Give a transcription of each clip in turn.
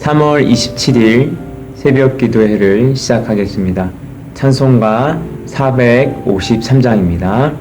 3월 27일 새벽 기도회를 시작하겠습니다. 찬송가 453장입니다.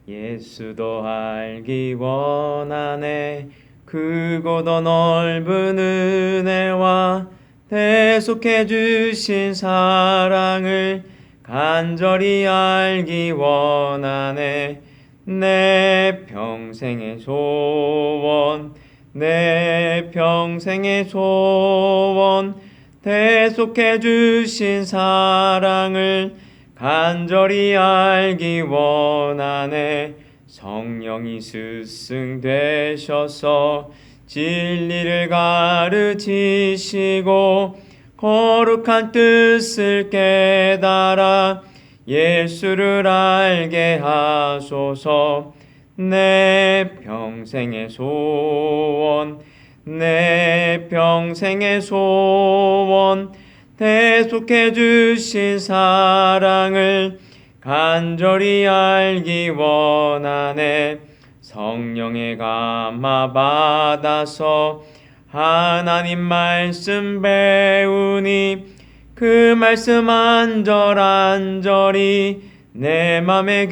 예수도 알기 원하네 크고도 넓은 은혜와 대속해 주신 사랑을 간절히 알기 원하네. 내 평생의 소원, 내 평생의 소원, 대속해 주신 사랑을 간절히 알기 원하네. 성령이 스승 되셔서 진리를 가르치시고 거룩한 뜻을 깨달아 예수를 알게 하소서. 내 평생의 소원, 내 평생의 소원, 대속해 주신 사랑을 간절히 알기 원하네. 성령의 감화 받아서 하나님 말씀 배우니 그 말씀 안절안절이 내 맘에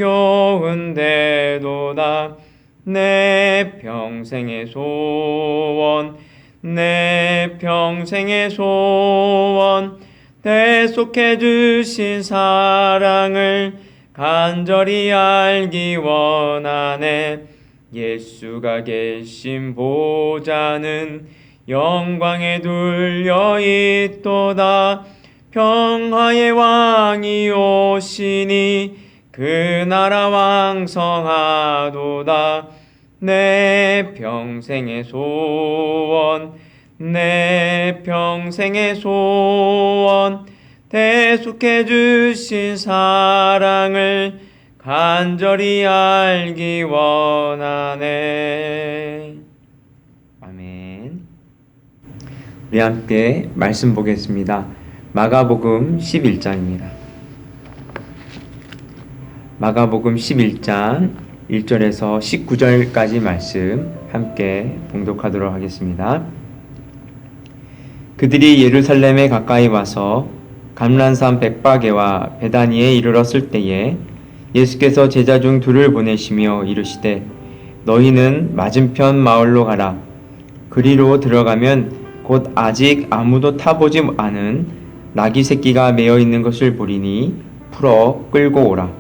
교훈되도다. 내 평생의 소원, 내 평생의 소원, 대속해 주신 사랑을 간절히 알기 원하네. 예수가 계신 보좌는 영광에 둘려 있도다. 평화의 왕이 오시니 그 나라 왕성하도다. 내 평생의 소원, 내 평생의 소원, 대속해 주신 사랑을 간절히 알기 원하네. 아멘. 우리 함께 말씀 보겠습니다. 마가복음 11장입니다. 마가복음 11장 1절에서 19절까지 말씀 함께 봉독하도록 하겠습니다. 그들이 예루살렘에 가까이 와서 감람산 벳바게와 베다니에 이르렀을 때에 예수께서 제자 중 둘을 보내시며 이르시되 너희는 맞은편 마을로 가라. 그리로 들어가면 곧 아직 아무도 타보지 않은 나귀 새끼가 매어 있는 것을 보리니 풀어 끌고 오라.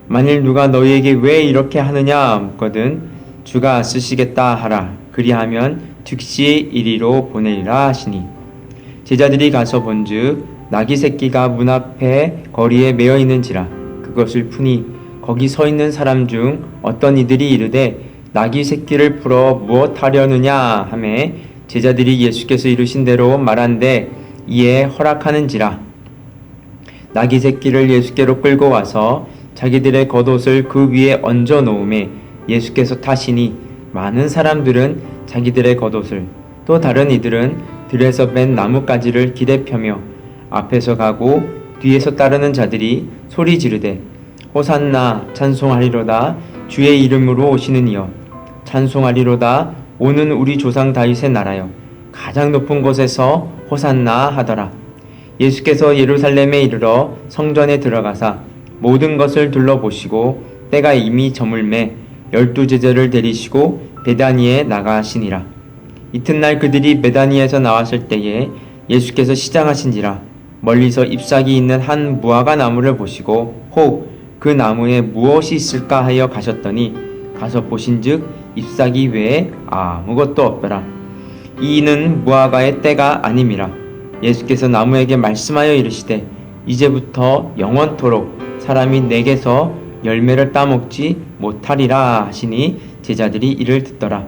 만일 누가 너희에게 왜 이렇게 하느냐 묻거든 주가 쓰시겠다 하라. 그리하면 즉시 이리로 보내리라 하시니 제자들이 가서 본즉 나귀 새끼가 문 앞에 거리에 매어 있는지라. 그것을 푸니 거기 서 있는 사람 중 어떤 이들이 이르되 나귀 새끼를 풀어 무엇 하려느냐 하매 제자들이 예수께서 이르신 대로 말한대 이에 허락하는지라. 나귀 새끼를 예수께로 끌고 와서 자기들의 겉옷을 그 위에 얹어 놓음에 예수께서 타시니 많은 사람들은 자기들의 겉옷을 또 다른 이들은 들에서 뺀 나뭇가지를 길에 펴며 앞에서 가고 뒤에서 따르는 자들이 소리 지르되 호산나 찬송하리로다. 주의 이름으로 오시는 이여 찬송하리로다. 오는 우리 조상 다윗의 나라여 가장 높은 곳에서 호산나 하더라. 예수께서 예루살렘에 이르러 성전에 들어가사 모든 것을 둘러보시고 때가 이미 저물매 12 제자를 데리시고 베다니에 나가시니라. 이튿날 그들이 베다니에서 나왔을 때에 예수께서 시장하신지라. 멀리서 잎사귀 있는 한 무화과 나무를 보시고 혹 그 나무에 무엇이 있을까 하여 가셨더니 가서 보신즉 잎사귀 외에 아무것도 없더라. 이는 무화과의 때가 아님이라. 예수께서 나무에게 말씀하여 이르시되 이제부터 영원토록 사람이 내게서 열매를 따먹지 못하리라 하시니 제자들이 이를 듣더라.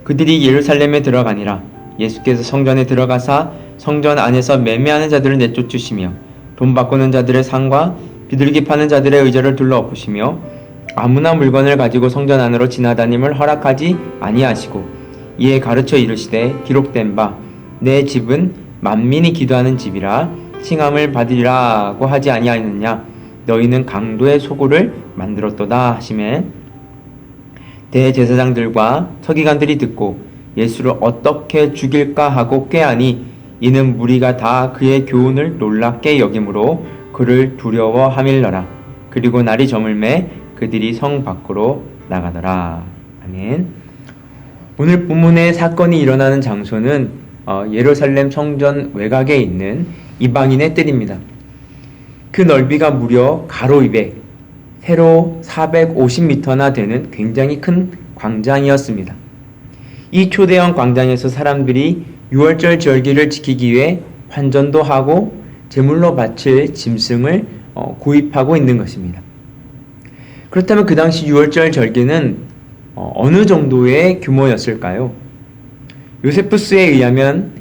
그들이 예루살렘에 들어가니라. 예수께서 성전에 들어가사 성전 안에서 매매하는 자들을 내쫓으시며 돈 바꾸는 자들의 상과 비둘기 파는 자들의 의자를 둘러엎으시며 아무나 물건을 가지고 성전 안으로 지나다님을 허락하지 아니하시고 이에 가르쳐 이르시되 기록된 바 내 집은 만민이 기도하는 집이라 칭함을 받으리라고 하지 아니하느냐. 너희는 강도의 소굴을 만들었도다 하시매 대제사장들과 서기관들이 듣고 예수를 어떻게 죽일까 하고 꾀하니 이는 무리가 다 그의 교훈을 놀랍게 여김으로 그를 두려워함일러라. 그리고 날이 저물매 그들이 성 밖으로 나가더라. 아멘. 오늘 본문의 사건이 일어나는 장소는 예루살렘 성전 외곽에 있는 이방인의 뜰입니다. 그 넓이가 무려 가로 200, 세로 450m나 되는 굉장히 큰 광장이었습니다. 이 초대형 광장에서 사람들이 유월절 절기를 지키기 위해 환전도 하고 제물로 바칠 짐승을 구입하고 있는 것입니다. 그렇다면 그 당시 유월절 절기는 어느 정도의 규모였을까요? 요세푸스에 의하면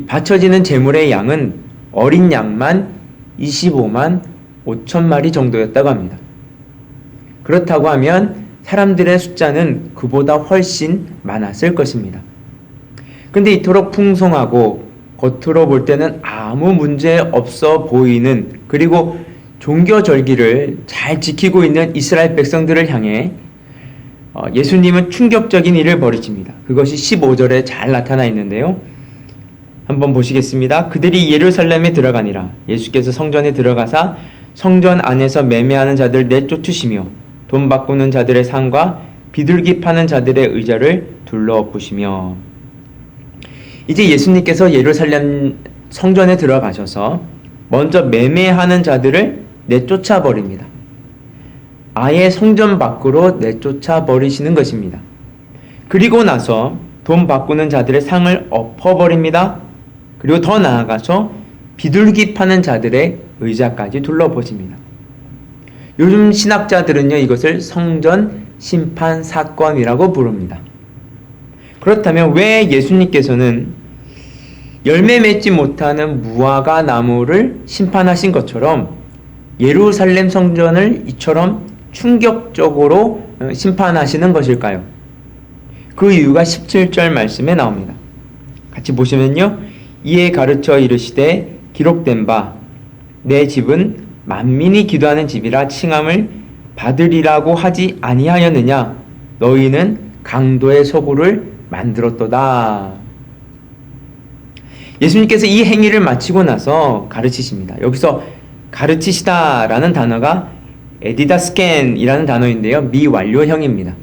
바쳐지는 제물의 양은 어린 양만 25만 5천 마리 정도였다고 합니다. 그렇다고 하면 사람들의 숫자는 그보다 훨씬 많았을 것입니다. 근데 이토록 풍성하고 겉으로 볼 때는 아무 문제 없어 보이는, 그리고 종교 절기를 잘 지키고 있는 이스라엘 백성들을 향해 예수님은 충격적인 일을 벌이십니다. 그것이 15절에 잘 나타나 있는데요. 한번 보시겠습니다. 그들이 예루살렘에 들어가니라. 예수께서 성전에 들어가사 성전 안에서 매매하는 자들 내쫓으시며 돈 바꾸는 자들의 상과 비둘기 파는 자들의 의자를 둘러엎으시며. 이제 예수님께서 예루살렘 성전에 들어가셔서 먼저 매매하는 자들을 내쫓아 버립니다. 아예 성전 밖으로 내쫓아 버리시는 것입니다. 그리고 나서 돈 바꾸는 자들의 상을 엎어버립니다. 그리고 더 나아가서 비둘기 파는 자들의 의자까지 둘러보십니다. 요즘 신학자들은요, 이것을 성전 심판 사건이라고 부릅니다. 그렇다면 왜 예수님께서는 열매 맺지 못하는 무화과 나무를 심판하신 것처럼 예루살렘 성전을 이처럼 충격적으로 심판하시는 것일까요? 그 이유가 17절 말씀에 나옵니다. 같이 보시면요. 이에 가르쳐 이르시되 기록된 바 내 집은 만민이 기도하는 집이라 칭함을 받으리라고 하지 아니하였느냐? 너희는 강도의 소굴을 만들었도다. 예수님께서 이 행위를 마치고 나서 가르치십니다. 여기서 가르치시다라는 단어가 에디다스켄이라는 단어인데요. 미완료형입니다.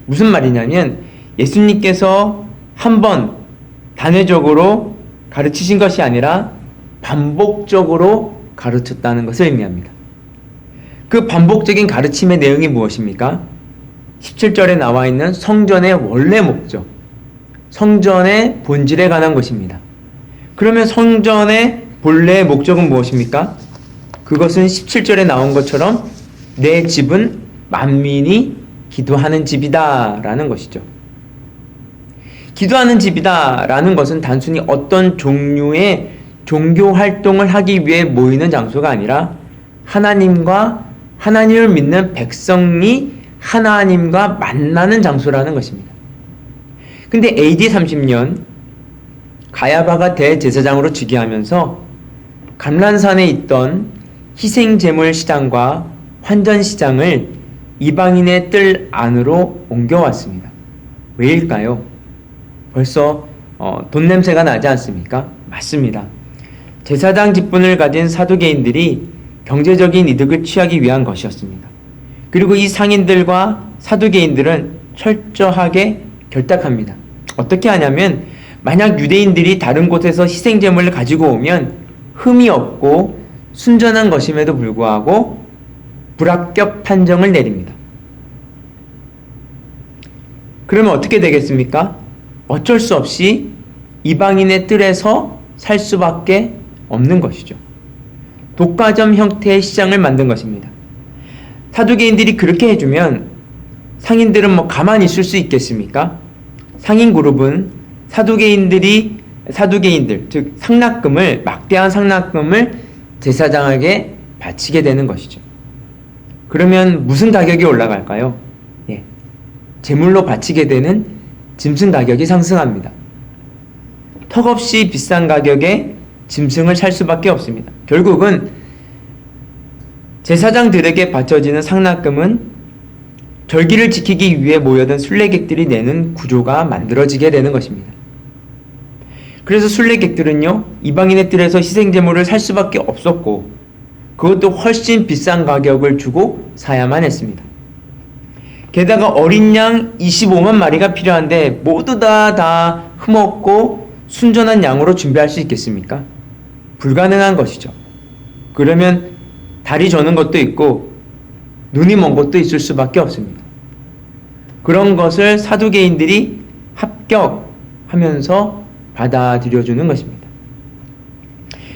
무슨 말이냐면 예수님께서 한번 단회적으로 가르치신 것이 아니라 반복적으로 가르쳤다는 것을 의미합니다. 그 반복적인 가르침의 내용이 무엇입니까? 17절에 나와 있는 성전의 원래 목적, 성전의 본질에 관한 것입니다. 그러면 성전의 본래의 목적은 무엇입니까? 그것은 17절에 나온 것처럼 내 집은 만민이 기도하는 집이다 라는 것이죠. 기도하는 집이다 라는 것은 단순히 어떤 종류의 종교 활동을 하기 위해 모이는 장소가 아니라 하나님과 하나님을 믿는 백성이 하나님과 만나는 장소라는 것입니다. 근데 AD 30년 가야바가 대제사장으로 즉위하면서 감람산에 있던 희생제물 시장과 환전 시장을 이방인의 뜰 안으로 옮겨왔습니다. 왜일까요? 벌써 돈 냄새가 나지 않습니까? 맞습니다. 제사장 직분을 가진 사두개인들이 경제적인 이득을 취하기 위한 것이었습니다. 그리고 이 상인들과 사두개인들은 철저하게 결탁합니다. 어떻게 하냐면 만약 유대인들이 다른 곳에서 희생제물을 가지고 오면 흠이 없고 순전한 것임에도 불구하고 불합격 판정을 내립니다. 그러면 어떻게 되겠습니까? 어쩔 수 없이 이방인의 뜰에서 살 수밖에 없는 것이죠. 독과점 형태의 시장을 만든 것입니다. 사두개인들이 그렇게 해주면 상인들은 가만히 있을 수 있겠습니까? 상인 그룹은 사두개인들, 즉 상납금을, 막대한 상납금을 제사장에게 바치게 되는 것이죠. 그러면 무슨 가격이 올라갈까요? 제물로 바치게 되는 짐승 가격이 상승합니다. 턱없이 비싼 가격에 짐승을 살 수밖에 없습니다. 결국은 제사장들에게 바쳐지는 상납금은 절기를 지키기 위해 모여든 순례객들이 내는 구조가 만들어지게 되는 것입니다. 그래서 순례객들은요, 이방인의 뜰에서 희생제물을 살 수밖에 없었고, 그것도 훨씬 비싼 가격을 주고 사야만 했습니다. 게다가 어린 양 25만 마리가 필요한데 모두 다 흠없고 순전한 양으로 준비할 수 있겠습니까? 불가능한 것이죠. 그러면 다리 저는 것도 있고 눈이 먼 것도 있을 수밖에 없습니다. 그런 것을 사두개인들이 합격하면서 받아들여주는 것입니다.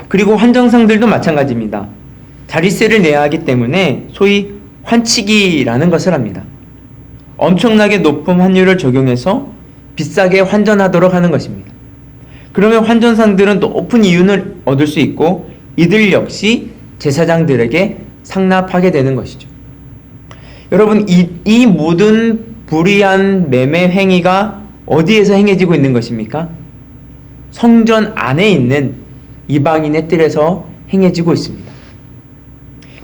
그리고 환정상들도 마찬가지입니다. 자릿세를 내야 하기 때문에 소위 환치기라는 것을 합니다. 엄청나게 높은 환율을 적용해서 비싸게 환전하도록 하는 것입니다. 그러면 환전상들은 높은 이윤을 얻을 수 있고 이들 역시 제사장들에게 상납하게 되는 것이죠. 여러분, 이 모든 불의한 매매 행위가 어디에서 행해지고 있는 것입니까? 성전 안에 있는 이방인의 뜰에서 행해지고 있습니다.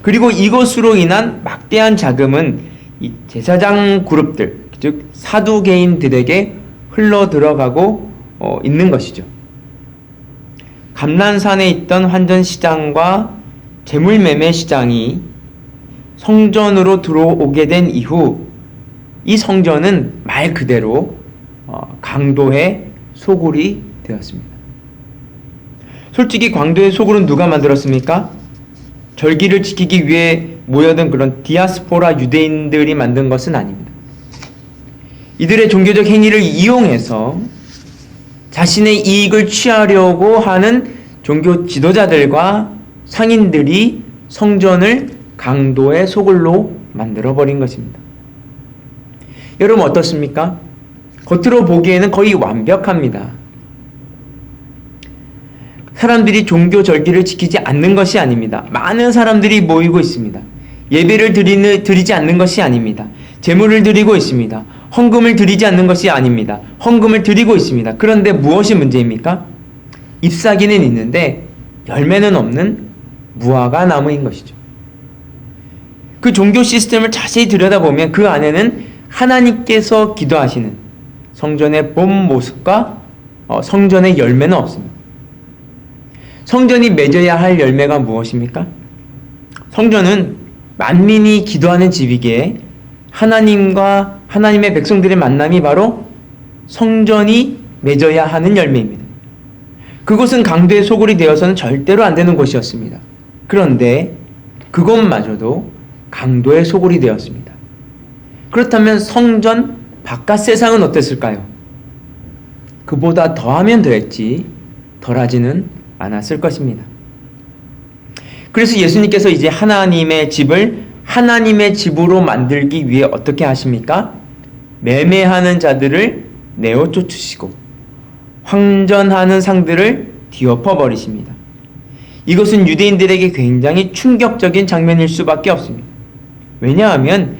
그리고 이것으로 인한 막대한 자금은 이 제사장 그룹들, 즉 사두개인들에게 흘러 들어가고 있는 것이죠. 감난산에 있던 환전시장과 재물매매시장이 성전으로 들어오게 된 이후 이 성전은 말 그대로 강도의 소굴이 되었습니다. 솔직히 강도의 소굴은 누가 만들었습니까? 절기를 지키기 위해 모여든 그런 디아스포라 유대인들이 만든 것은 아닙니다. 이들의 종교적 행위를 이용해서 자신의 이익을 취하려고 하는 종교 지도자들과 상인들이 성전을 강도의 소굴로 만들어버린 것입니다. 여러분 어떻습니까? 겉으로 보기에는 거의 완벽합니다. 사람들이 종교 절기를 지키지 않는 것이 아닙니다. 많은 사람들이 모이고 있습니다. 예배를 드리지 않는 것이 아닙니다. 제물을 드리고 있습니다. 헌금을 드리지 않는 것이 아닙니다. 헌금을 드리고 있습니다. 그런데 무엇이 문제입니까? 잎사귀는 있는데 열매는 없는 무화과 나무인 것이죠. 그 종교 시스템을 자세히 들여다보면 그 안에는 하나님께서 기도하시는 성전의 본 모습과 성전의 열매는 없습니다. 성전이 맺어야 할 열매가 무엇입니까? 성전은 만민이 기도하는 집이기에 하나님과 하나님의 백성들의 만남이 바로 성전이 맺어야 하는 열매입니다. 그곳은 강도의 소굴이 되어서는 절대로 안 되는 곳이었습니다. 그런데 그것마저도 강도의 소굴이 되었습니다. 그렇다면 성전 바깥 세상은 어땠을까요? 그보다 더하면 더했지 덜하지는 않았을 것입니다. 그래서 예수님께서 이제 하나님의 집을 하나님의 집으로 만들기 위해 어떻게 하십니까? 매매하는 자들을 내어 쫓으시고 황전하는 상들을 뒤엎어 버리십니다. 이것은 유대인들에게 굉장히 충격적인 장면일 수밖에 없습니다. 왜냐하면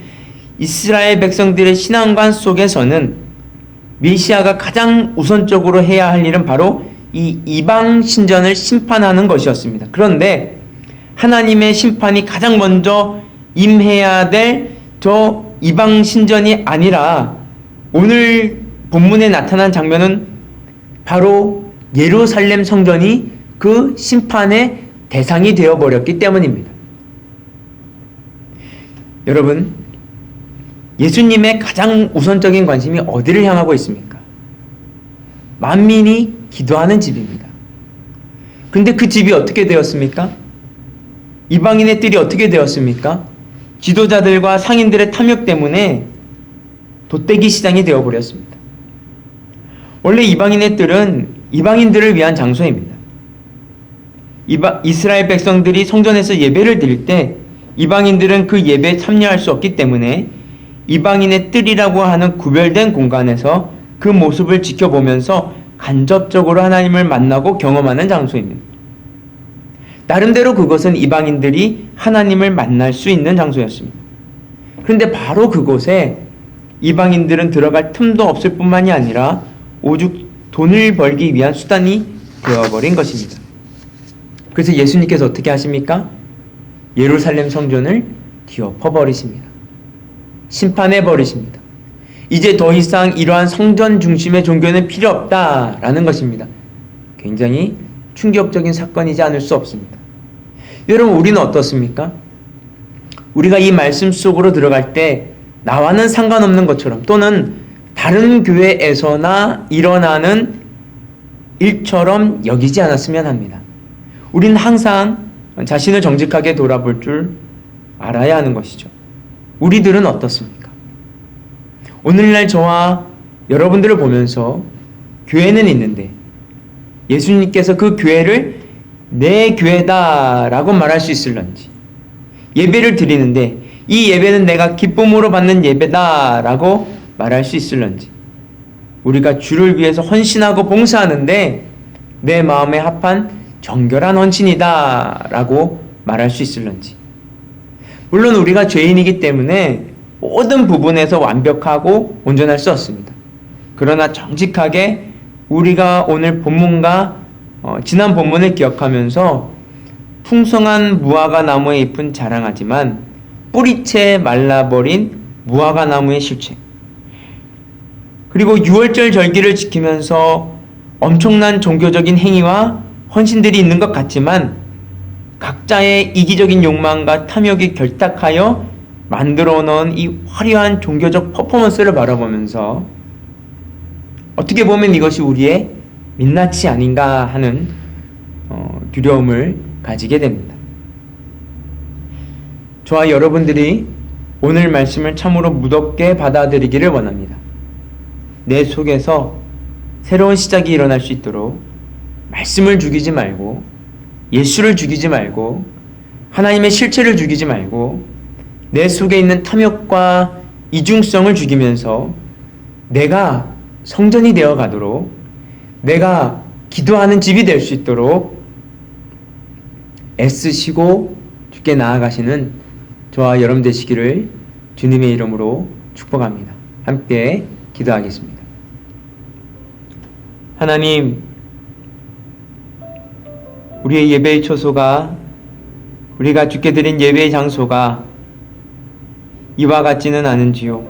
이스라엘 백성들의 신앙관 속에서는 메시아가 가장 우선적으로 해야 할 일은 바로 이 이방 신전을 심판하는 것이었습니다. 그런데 하나님의 심판이 가장 먼저 임해야 될 저 이방 신전이 아니라 오늘 본문에 나타난 장면은 바로 예루살렘 성전이 그 심판의 대상이 되어버렸기 때문입니다. 여러분, 예수님의 가장 우선적인 관심이 어디를 향하고 있습니까? 만민이 기도하는 집입니다. 근데 그 집이 어떻게 되었습니까? 이방인의 뜰이 어떻게 되었습니까? 지도자들과 상인들의 탐욕 때문에 돛대기 시장이 되어버렸습니다. 원래 이방인의 뜰은 이방인들을 위한 장소입니다. 이스라엘 백성들이 성전에서 예배를 드릴 때 이방인들은 그 예배에 참여할 수 없기 때문에 이방인의 뜰이라고 하는 구별된 공간에서 그 모습을 지켜보면서 간접적으로 하나님을 만나고 경험하는 장소입니다. 나름대로 그것은 이방인들이 하나님을 만날 수 있는 장소였습니다. 그런데 바로 그곳에 이방인들은 들어갈 틈도 없을 뿐만이 아니라 오죽 돈을 벌기 위한 수단이 되어버린 것입니다. 그래서 예수님께서 어떻게 하십니까? 예루살렘 성전을 뒤엎어 버리십니다. 심판해 버리십니다. 이제 더 이상 이러한 성전 중심의 종교는 필요 없다라는 것입니다. 굉장히 충격적인 사건이지 않을 수 없습니다. 여러분, 우리는 어떻습니까? 우리가 이 말씀 속으로 들어갈 때 나와는 상관없는 것처럼 또는 다른 교회에서나 일어나는 일처럼 여기지 않았으면 합니다. 우리는 항상 자신을 정직하게 돌아볼 줄 알아야 하는 것이죠. 우리들은 어떻습니까? 오늘날 저와 여러분들을 보면서 교회는 있는데 예수님께서 그 교회를 내 교회다라고 말할 수 있을런지, 예배를 드리는데 이 예배는 내가 기쁨으로 받는 예배다라고 말할 수 있을런지, 우리가 주를 위해서 헌신하고 봉사하는데 내 마음에 합한 정결한 헌신이다라고 말할 수 있을런지. 물론 우리가 죄인이기 때문에 모든 부분에서 완벽하고 온전할 수 없습니다. 그러나 정직하게 우리가 오늘 본문과 지난 본문을 기억하면서 풍성한 무화과 나무의 잎은 자랑하지만 뿌리채 말라버린 무화과 나무의 실체, 그리고 유월절 절기를 지키면서 엄청난 종교적인 행위와 헌신들이 있는 것 같지만 각자의 이기적인 욕망과 탐욕이 결탁하여 만들어 놓은 이 화려한 종교적 퍼포먼스를 바라보면서 어떻게 보면 이것이 우리의 민낯이 아닌가 하는 두려움을 가지게 됩니다. 저와 여러분들이 오늘 말씀을 참으로 무겁게 받아들이기를 원합니다. 내 속에서 새로운 시작이 일어날 수 있도록 말씀을 죽이지 말고, 예수를 죽이지 말고, 하나님의 실체를 죽이지 말고, 내 속에 있는 탐욕과 이중성을 죽이면서 내가 성전이 되어 가도록, 내가 기도하는 집이 될 수 있도록 애쓰시고 주께 나아가시는 저와 여러분 되시기를 주님의 이름으로 축복합니다. 함께 기도하겠습니다. 하나님, 우리의 예배의 처소가, 우리가 주께 드린 예배의 장소가 이와 같지는 않은지요.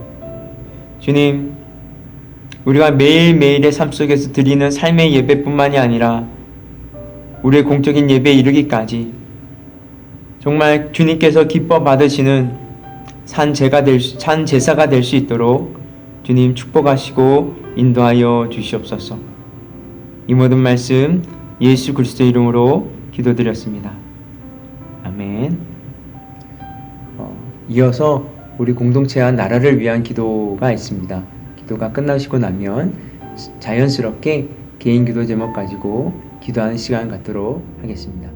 주님, 우리가 매일매일의 삶 속에서 드리는 삶의 예배뿐만이 아니라 우리의 공적인 예배에 이르기까지 정말 주님께서 기뻐 받으시는 산 제사가 될 수 있도록 주님 축복하시고 인도하여 주시옵소서. 이 모든 말씀 예수 그리스도의 이름으로 기도드렸습니다. 아멘. 이어서 우리 공동체와 나라를 위한 기도가 있습니다. 기도가 끝나시고 나면 자연스럽게 개인 기도 제목 가지고 기도하는 시간 갖도록 하겠습니다.